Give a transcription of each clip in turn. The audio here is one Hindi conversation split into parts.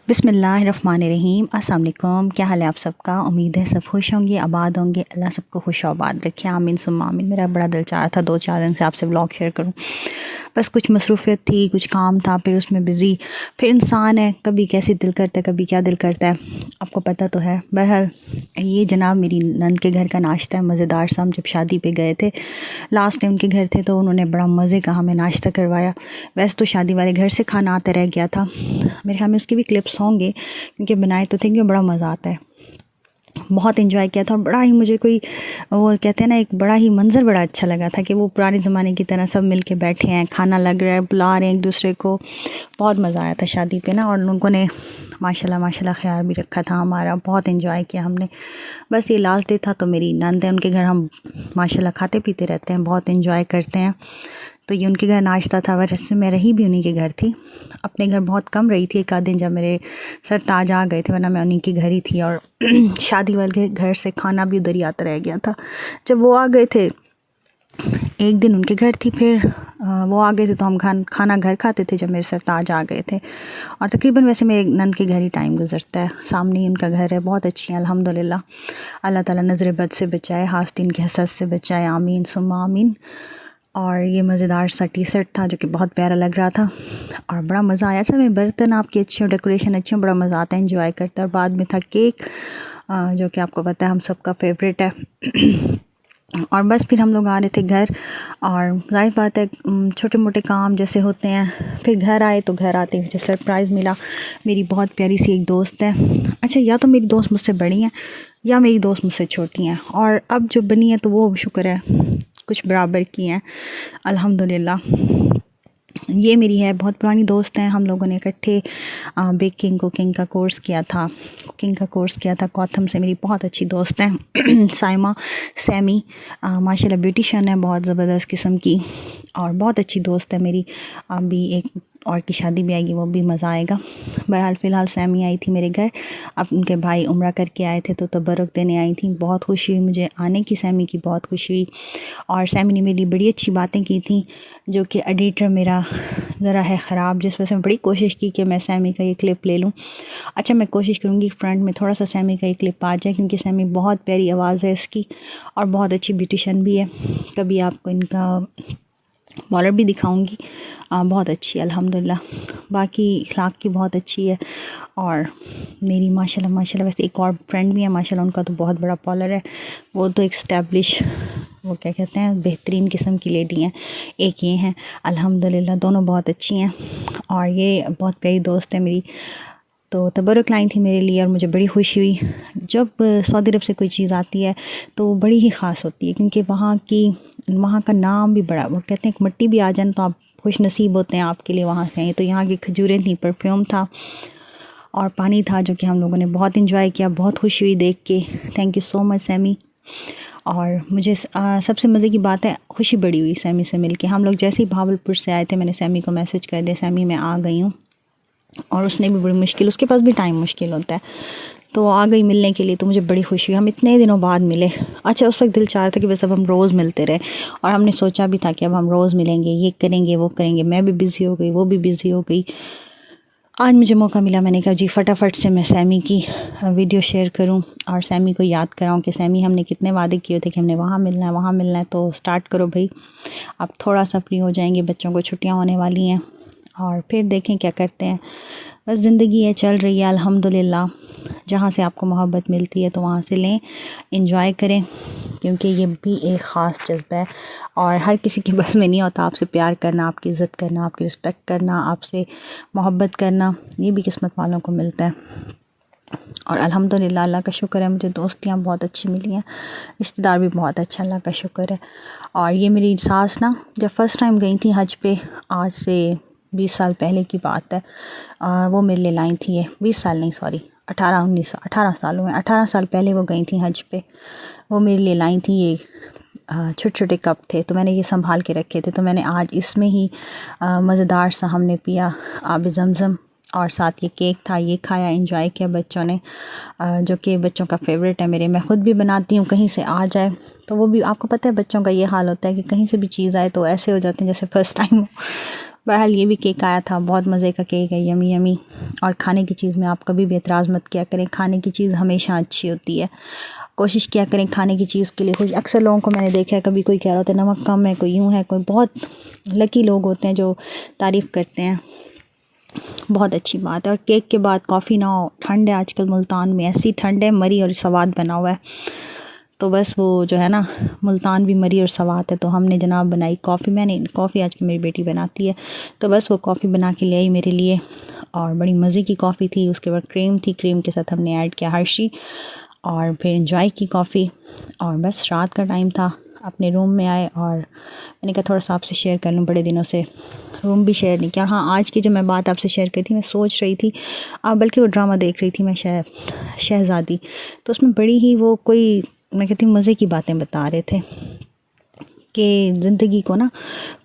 बिस्मिल्लाहिर्रहमानिर्रहीम। अस्सलाम वालेकुम। क्या हाल है आप सबका? उम्मीद है सब खुश होंगे, आबाद होंगे। अल्लाह सबको खुश आबाद रखे, आमीन सुम्मा आमीन। मेरा बड़ा दिल चाह रहा था 2-4 दिन से आपसे व्लॉग शेयर करूं, बस कुछ मसरूफ़ियत थी, कुछ काम था, फिर उसमें बिज़ी। फिर इंसान है, कभी कैसे दिल करता है, कभी क्या दिल करता है, आपको पता तो है। बहरहाल ये जनाब मेरी नंद के घर का नाश्ता है, मज़ेदार सा। हम जब शादी पे गए थे लास्ट टाइम उनके घर थे तो उन्होंने बड़ा मज़े का हमें नाश्ता करवाया। वैसे तो शादी वाले घर से खाना आता रह गया था, मेरे ख्याल में उसके भी क्लिप्स होंगे क्योंकि बनाए तो थे, क्योंकि बड़ा मज़ा आता है। बहुत इन्जॉय किया था और बड़ा ही मुझे कोई वो कहते हैं ना, एक बड़ा ही मंज़र बड़ा अच्छा लगा था कि वो पुराने ज़माने की तरह सब मिल के बैठे हैं, खाना लग रहा है, बुला रहे हैं एक दूसरे को। बहुत मज़ा आया था शादी पे ना, और लोगों ने माशाल्लाह माशाल्लाह ख्याल भी रखा था हमारा, बहुत इन्जॉय किया हमने। बस ये लास्ट डे था तो मेरी नंद है, उनके घर हम माशाल्लाह खाते पीते रहते हैं, बहुत इन्जॉय करते हैं। तो ये उनके घर नाश्ता था। वैसे मैं रही भी उन्हीं के घर थी, अपने घर बहुत कम रही थी, एक आध दिन जब मेरे सरताज आ गए थे, वरना मैं उन्हीं के घर ही थी। और शादी वाले घर से खाना भी उधर ही आता रह गया था। जब वो आ गए थे एक दिन उनके घर थी, फिर वो आ गए थे तो हम खाना घर खाते थे जब मेरे सरताज आ गए थे। और तकरीबन वैसे मेरे नंद के घर ही टाइम गुजरता है, सामने ही उनका घर है, बहुत अच्छी है अल्हम्दुलिल्लाह। अल्लाह ताला नज़र बद से बचाए, हास्तिन की हसद से बचाए, आमीन सुम्मा आमीन। और ये मज़ेदार सा टी शर्ट था जो कि बहुत प्यारा लग रहा था और बड़ा मज़ा आया। सब में बर्तन आपके अच्छे हो, डेकोरेशन अच्छी हो, बड़ा मज़ा आता है, एंजॉय करता है। और बाद में था केक, जो कि आपको पता है हम सबका फेवरेट है। और बस फिर हम लोग आ रहे थे घर, और जाहिर बात है छोटे मोटे काम जैसे होते हैं। फिर घर आए तो घर आते ही मुझे सरप्राइज़ मिला। मेरी बहुत प्यारी सी एक दोस्त है, अच्छा या तो मेरी दोस्त मुझसे बड़ी हैं या मेरी दोस्त मुझसे छोटी हैं, और अब जो बनी है तो वो शुक्र है कुछ बराबर की हैं अल्हम्दुलिल्लाह। ये मेरी है बहुत पुरानी दोस्त हैं, हम लोगों ने इकट्ठे बेकिंग कुकिंग का कोर्स किया था, कॉथम से। मेरी बहुत अच्छी दोस्त हैं साइमा सैमी, माशाल्लाह ब्यूटिशियन है बहुत ज़बरदस्त किस्म की, और बहुत अच्छी दोस्त है मेरी। अभी एक और की शादी भी आएगी, वो भी मज़ा आएगा। बहरहाल फ़िलहाल सैमी आई थी मेरे घर, अब उनके भाई उम्रा करके आए थे तो तबरुक देने आई थी। बहुत खुशी हुई मुझे आने की, सैमी की बहुत खुशी हुई। और सैमी ने मेरी बड़ी अच्छी बातें की थी, जो कि एडिटर मेरा ज़रा है ख़राब, जिस वजह से मैं बड़ी कोशिश की कि मैं सैमी का ये क्लिप ले लूँ। अच्छा, मैं कोशिश करूँगी फ्रंट में थोड़ा सा सैमी का ये क्लिप आ जाए, क्योंकि सैमी बहुत प्यारी आवाज़ है इसकी और बहुत अच्छी ब्यूटिशियन भी है। कभी आपको इनका बॉलर भी दिखाऊंगी, बहुत अच्छी है अल्हम्दुलिल्लाह। बाकी अखलाक की बहुत अच्छी है। और मेरी माशाल्लाह माशाल्लाह वैसे एक और फ्रेंड भी है माशाल्लाह, उनका तो बहुत बड़ा बॉलर है, वो तो इस्टेब्लिश, वो क्या कहते हैं, बेहतरीन किस्म की लेडी हैं। एक ये हैं अल्हम्दुलिल्लाह, दोनों बहुत अच्छी हैं। और ये बहुत प्यारी दोस्त है मेरी, तो तबरुक लाई थी मेरे लिए और मुझे बड़ी खुशी हुई। जब सऊदी अरब से कोई चीज़ आती है तो बड़ी ही ख़ास होती है, क्योंकि वहाँ का नाम भी बड़ा, वो कहते हैं एक मिट्टी भी आ जाए तो आप खुश नसीब होते हैं, आपके लिए वहाँ से आई। तो यहाँ की खजूरें थी, परफ्यूम था और पानी था, जो कि हम लोगों ने बहुत इंजॉय किया, बहुत खुशी हुई देख के। Thank you so much Sammy. और मुझे सबसे मज़े की बात है, खुशी बड़ी हुई सैमी से मिलके। हम लोग जैसे ही भावलपुर से आए थे, मैंने सैमी को मैसेज कर दिया, सैमी मैं आ गई हूँ, और उसने भी बड़ी मुश्किल, उसके पास भी टाइम मुश्किल होता है, तो आ गई मिलने के लिए। तो मुझे बड़ी खुशी हुई, हम इतने दिनों बाद मिले। अच्छा, उस वक्त दिल चाह रहा था कि बस अब हम रोज़ मिलते रहे, और हमने सोचा भी था कि अब हम रोज़ मिलेंगे, ये करेंगे वो करेंगे। मैं भी बिज़ी हो गई, वो भी बिज़ी हो गई। आज मुझे मौका मिला, मैंने कहा जी फटाफट से मैं सैमी की वीडियो शेयर करूं और सैमी को याद कराऊं कि सैमी हमने कितने वादे किए थे कि हमने वहाँ मिलना है, वहाँ मिलना है। तो स्टार्ट करो भाई, अब थोड़ा सा फ्री हो जाएंगे, बच्चों को छुट्टियाँ होने वाली हैं, और फिर देखें क्या करते हैं। बस ज़िंदगी है, चल रही है अल्हम्दुलिल्लाह। जहाँ से आपको मोहब्बत मिलती है तो वहाँ से लें, एंजॉय करें, क्योंकि ये भी एक ख़ास जज्बा है और हर किसी के बस में नहीं होता आपसे प्यार करना, आपकी इज़्ज़त करना, आपकी रिस्पेक्ट करना, आपसे मोहब्बत करना। ये भी किस्मत वालों को मिलता है। और अल्हम्दुलिल्लाह अल्लाह का शुक्र है, मुझे दोस्तियाँ बहुत अच्छी मिली हैं, रिश्तेदार भी बहुत अच्छा, अल्लाह का शुक्र है। और ये मेरी सास ना, जब फ़र्स्ट टाइम गई थी हज पे, आज से 20 साल पहले की बात है, वो मेरे लिए लाई थी ये, 20 साल नहीं सॉरी 18 साल हुए, 18 साल पहले वो गई थी हज पे। वो मेरे लिए लाई थी ये छोटे छोटे कप थे, तो मैंने ये संभाल के रखे थे। तो मैंने आज इसमें ही मज़ेदार सा हमने पिया आब ज़मज़म, और साथ ये केक था, ये खाया, एंजॉय किया बच्चों ने, जो कि बच्चों का फेवरेट है मेरे। मैं ख़ुद भी बनाती हूँ, कहीं से आ जाए तो वो भी, आपको पता है बच्चों का ये हाल होता है कि कहीं से भी चीज़ आए तो ऐसे हो जाते हैं जैसे फ़र्स्ट टाइम हो। बहरहाल ये भी केक आया था, बहुत मज़े का केक है, यमी यमी। और खाने की चीज़ में आप कभी भी एतराज़ मत किया करें, खाने की चीज़ हमेशा अच्छी होती है। कोशिश किया करें खाने की चीज़ के लिए खुश। अक्सर लोगों को मैंने देखा है, कभी कोई कह रहा होता है नमक कम है, कोई यूँ है, कोई बहुत लकी लोग होते हैं जो तारीफ़ करते हैं, बहुत अच्छी बात है। और केक के बाद कॉफ़ी ना हो, ठंड है आजकल मुल्तान में, ऐसी ठंड है, मरी और सवाद बना हुआ है। तो बस वो जो है ना, मुल्तान भी मरी और सवात है, तो हमने जनाब बनाई कॉफ़ी। मैंने कॉफ़ी आजकल मेरी बेटी बनाती है, तो बस वो कॉफ़ी बना के ले आई मेरे लिए, और बड़ी मज़े की कॉफ़ी थी। उसके बाद क्रीम थी, क्रीम के साथ हमने ऐड किया हर्शी, और फिर इंजॉय की कॉफ़ी। और बस रात का टाइम था, अपने रूम में आए और मैंने कहा थोड़ा सा आपसे शेयर कर लूँ, बड़े दिनों से रूम भी शेयर नहीं किया। हाँ, आज की जो मैं बात आपसे शेयर करी थी, मैं सोच रही थी, बल्कि वो ड्रामा देख रही थी मैं, शहज़ादी। तो उसमें बड़ी ही वो कोई, मैं कहती हूँ, मज़े की बातें बता रहे थे कि ज़िंदगी को ना,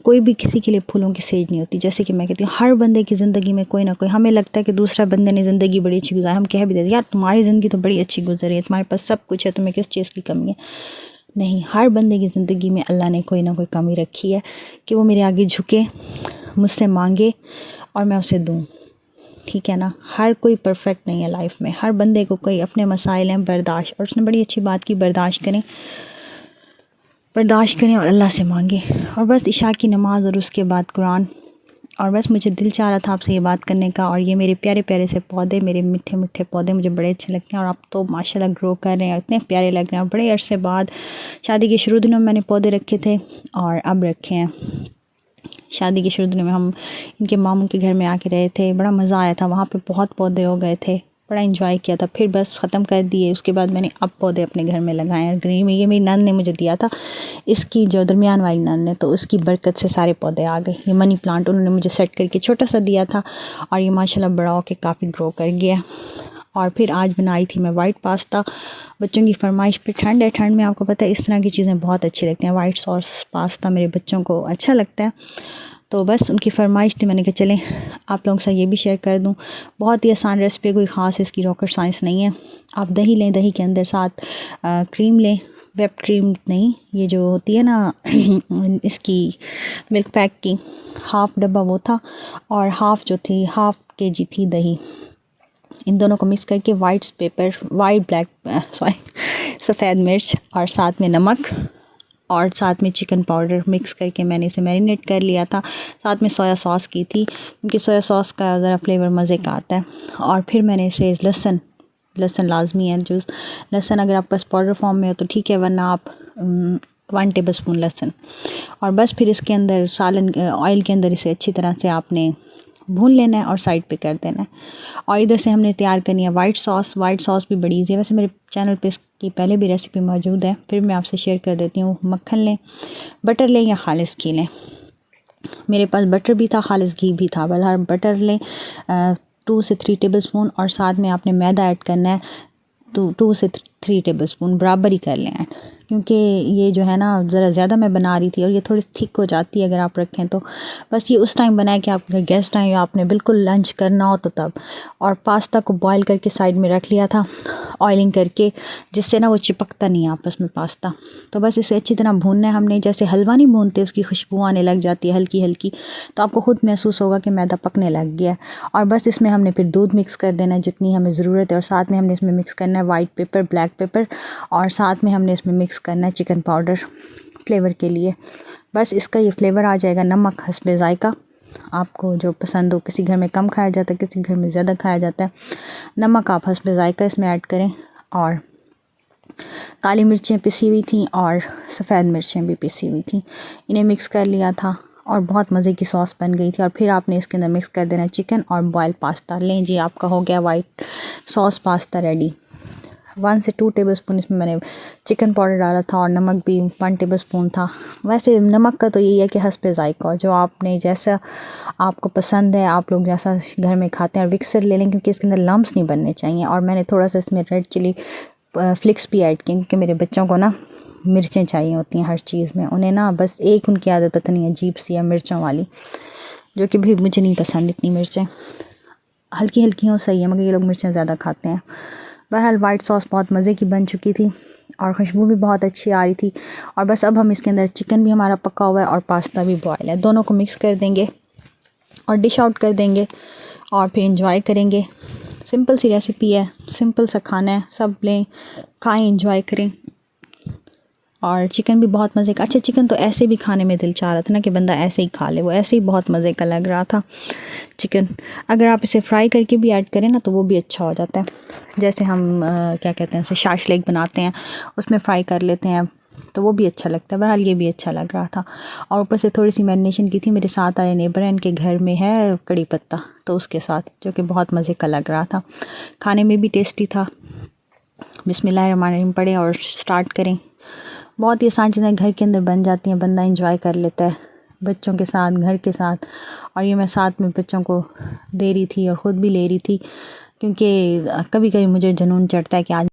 कोई भी किसी के लिए फूलों की सेज नहीं होती। जैसे कि मैं कहती हूँ, हर बंदे की ज़िंदगी में कोई ना कोई, हमें लगता है कि दूसरा बंदे ने ज़िंदगी बड़ी अच्छी गुजारी, हम कह भी देते यार तुम्हारी ज़िंदगी तो बड़ी अच्छी गुजरी है, तुम्हारे पास सब कुछ है, तुम्हें किस चीज़ की कमी है। नहीं, हर बंदे की ज़िंदगी में अल्लाह ने कोई ना कोई कमी रखी है कि वो मेरे आगे झुके, मुझसे मांगे और मैं उसे दूँ। ठीक है ना, हर कोई परफेक्ट नहीं है लाइफ में, हर बंदे को कोई अपने मसाइल हैं, बर्दाश्त। और उसने बड़ी अच्छी बात की, बर्दाश्त करें, बर्दाश्त करें और अल्लाह से मांगे। और बस इशा की नमाज़ और उसके बाद कुरान। और बस मुझे दिल चाह रहा था आपसे ये बात करने का। और ये मेरे प्यारे प्यारे से पौधे, मेरे मीठे मीठे पौधे मुझे बड़े अच्छे लगते हैं, और अब तो माशाल्लाह ग्रो कर रहे हैं, इतने प्यारे लग रहे हैं। बड़े अरसे बाद, शादी के शुरू दिनों में मैंने पौधे रखे थे और अब रखे हैं। शादी के शुरू दिनों में हम इनके मामू के घर में आके रहे थे, बड़ा मज़ा आया था, वहाँ पे बहुत पौधे हो गए थे, बड़ा एंजॉय किया था। फिर बस ख़त्म कर दिए, उसके बाद मैंने अब पौधे अपने घर में लगाए हैं। ग्रीन में ये मेरी नंद ने मुझे दिया था, इसकी जो दरमियान वाली नंद ने, तो उसकी बरकत से सारे पौधे आ गए। ये मनी प्लांट उन्होंने मुझे सेट करके छोटा सा दिया था, और ये माशाल्लाह बड़ा होकर काफ़ी ग्रो कर गया। और फिर आज बनाई थी मैं वाइट पास्ता, बच्चों की फरमाइश पे। ठंड है, ठंड में आपको पता है इस तरह की चीज़ें बहुत अच्छी लगती हैं। वाइट सॉस पास्ता मेरे बच्चों को अच्छा लगता है, तो बस उनकी फरमाइश थी, मैंने कहा चलें आप लोगों के साथ ये भी शेयर कर दूं। बहुत ही आसान रेसिपी, कोई ख़ास इसकी रॉकेट साइंस नहीं है। आप दही लें, दही के अंदर साथ क्रीम लें, व्हिप क्रीम नहीं, ये जो होती है ना इसकी मिल्क पैक की, हाफ़ डब्बा वो था, और हाफ़ जो थी, हाफ़ केजी थी दही। इन दोनों को मिक्स करके सफ़ेद मिर्च और साथ में नमक और साथ में चिकन पाउडर मिक्स करके मैंने इसे मैरिनेट कर लिया था। साथ में सोया सॉस की थी, क्योंकि सोया सॉस का ज़रा फ्लेवर मज़े का आता है। और फिर मैंने इसे लहसुन लाजमी है, जो लहसुन अगर आपके पास पाउडर फॉर्म में हो तो ठीक है, वरना आप 1 टेबल स्पून लहसुन। और बस फिर इसके अंदर सालन ऑयल के अंदर इसे अच्छी तरह से आपने भून लेना है और साइड पे कर देना है। और इधर से हमने तैयार करनी है वाइट सॉस। वाइट सॉस भी बड़ी ईजी है, वैसे मेरे चैनल पे इसकी पहले भी रेसिपी मौजूद है, फिर मैं आपसे शेयर कर देती हूँ। मक्खन लें, बटर लें या खालिस घी लें। मेरे पास बटर भी था, खालिस घी भी था, बहरहाल बटर लें 2 से 3 टेबल स्पून, और साथ में आपने मैदा ऐड करना है, तो 2 से 3 टेबल स्पून बराबर ही कर लें ऐड, क्योंकि ये जो है ना ज़रा ज़्यादा मैं बना रही थी और ये थोड़ी थिक हो जाती है अगर आप रखें तो। बस ये उस टाइम बनाए कि आप अगर गेस्ट आए या आपने बिल्कुल लंच करना हो तो तब। और पास्ता को बॉईल करके साइड में रख लिया था, ऑयलिंग करके, जिससे ना वो चिपकता नहीं है आपस में पास्ता। तो बस इसे अच्छी तरह भूनना है हमने, जैसे हलवा नहीं भूनते उसकी खुशबू आने लग जाती है हल्की हल्की, तो आपको ख़ुद महसूस होगा कि मैदा पकने लग गया है। और बस इसमें हमने फिर दूध मिक्स कर देना है जितनी हमें ज़रूरत है, और साथ में हमने इसमें मिक्स करना है वाइट पेपर, ब्लैक पेपर, और साथ में हमने इसमें मिक्स करना है चिकन पाउडर फ्लेवर के लिए। बस इसका ये फ्लेवर आ जाएगा। नमक हस्बे ज़ायका, आपको जो पसंद हो, किसी घर में कम खाया जाता है, किसी घर में ज़्यादा खाया जाता है। नमक आप हस्बे ज़ायका इसमें ऐड करें। और काली मिर्चें पिसी हुई थी और सफ़ेद मिर्चें भी पिसी हुई थी, इन्हें मिक्स कर लिया था और बहुत मज़े की सॉस बन गई थी। और फिर आपने इसके अंदर मिक्स कर देना चिकन और बॉयल पास्ता। लें जी, आपका हो गया वाइट सॉस पास्ता रेडी। 1 से 2 टेबल स्पून इसमें मैंने चिकन पाउडर डाला था, और नमक भी 1 टेबल स्पून था। वैसे नमक का तो यही है कि हस्बे ज़ायका, जो आपने जैसा आपको पसंद है, आप लोग जैसा घर में खाते हैं। और विक्सर ले लें, क्योंकि इसके अंदर लम्स नहीं बनने चाहिए। और मैंने थोड़ा सा इसमें रेड चिली फ्लिक्स भी ऐड किए, क्योंकि मेरे बच्चों को ना मिर्चें चाहिए होती हैं हर चीज़ में। उन्हें ना बस एक उनकी आदत पता नहीं अजीब सी है मिर्चों वाली, जो कि भी मुझे नहीं पसंद इतनी मिर्चें। हल्की हल्की हो सही है, मगर ये लोग मिर्चें ज़्यादा खाते हैं। बहरहाल वाइट सॉस बहुत मज़े की बन चुकी थी और खुशबू भी बहुत अच्छी आ रही थी। और बस अब हम इसके अंदर चिकन भी हमारा पका हुआ है और पास्ता भी बॉयल है, दोनों को मिक्स कर देंगे। और डिश आउट कर देंगे और फिर इंजॉय करेंगे। सिंपल सी रेसिपी है, सिंपल सा खाना है, सब लें, खाएं, इंजॉय करें। और चिकन भी बहुत मज़े का, अच्छा चिकन तो ऐसे भी खाने में दिल चाह रहा था ना कि बंदा ऐसे ही खा ले, वो ऐसे ही बहुत मज़े का लग रहा था चिकन। अगर आप इसे फ्राई करके भी ऐड करें ना तो वो भी अच्छा हो जाता है। जैसे हम क्या कहते हैं, उसे शाशलेक बनाते हैं, उसमें फ्राई कर लेते हैं तो वो भी अच्छा लगता है। बहरहाल ये भी अच्छा लग रहा था। और ऊपर से थोड़ी सी मैरिनेशन की थी, मेरे साथ आए नेबर हैं, इनके घर में है कड़ी पत्ता, तो उसके साथ, जो कि बहुत मज़े का लग रहा था, खाने में भी टेस्टी था। बिस्मिल्लाहिर्रहमानिर्रहीम पढ़ें और स्टार्ट करें। बहुत ही आसान चीज़ें घर के अंदर बन जाती हैं, बंदा इंजॉय कर लेता है बच्चों के साथ, घर के साथ। और ये मैं साथ में बच्चों को दे रही थी और ख़ुद भी ले रही थी, क्योंकि कभी कभी मुझे जुनून चढ़ता है कि आज